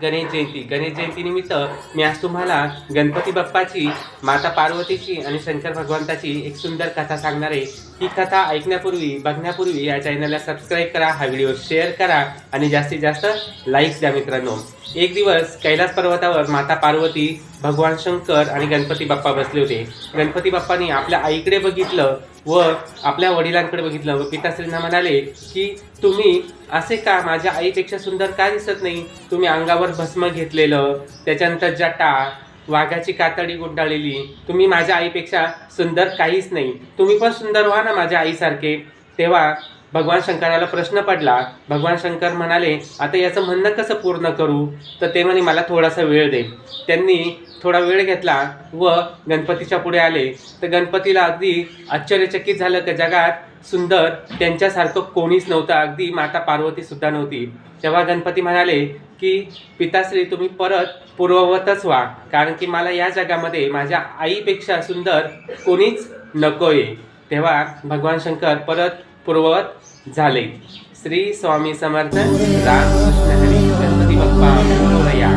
गणेश जयंती निमित्त मी आज तुम्हाला गणपती बाप्पाची, माता पार्वतीची आणि शंकर भगवंताची एक सुंदर कथा सांगणार आहे। ही कथा ऐकण्यापूर्वी, बघण्यापूर्वी या चॅनलला सबस्क्राईब करा, हा व्हिडिओ शेअर करा आणि जास्तीत जास्त लाईक्स द्या मित्रांनो। एक दिवस कैलास पर्वतावर माता पार्वती, भगवान शंकर आणि गणपती बाप्पा बसले होते। गणपती बाप्पांनी आपल्या आईकडे बघितलं व आपल्या वडिलांकडे बघितलं व पिताश्रींना म्हणाले की तुम्ही असे का, माझ्या आईपेक्षा सुंदर का दिसत नाही? तुम्ही अंगावर भस्म घेतलेलं, त्याच्यानंतर जटा, वाघाची कातडी गुंडाळलेली, तुम्ही माझ्या आईपेक्षा सुंदर काहीच नाही, तुम्ही पण सुंदर व्हा ना माझ्या आईसारखे। तेव्हा भगवान शंकराला प्रश्न पडला। भगवान शंकर म्हणाले आता याचं म्हणणं कसं पूर्ण करू? तर ते म्हणे मला थोडासा वेळ दे। त्यांनी थोडा वेळ घेतला व गणपतीच्या पुढे आले तर गणपतीला अगदी आश्चर्यचकित झालं की जगात सुंदर त्यांच्यासारखं कोणीच नव्हतं, अगदी माता पार्वती सुद्धा नव्हती। तेव्हा गणपती म्हणाले की पिताश्री तुम्ही परत पूर्ववतच व्हा, कारण की मला या जगामध्ये माझ्या आईपेक्षा सुंदर कोणीच नकोय। तेव्हा भगवान शंकर परत पूर्ववत झाले। श्री स्वामी समर्थ। रामकृष्ण हरी। गणपती बाप्पा मोरया।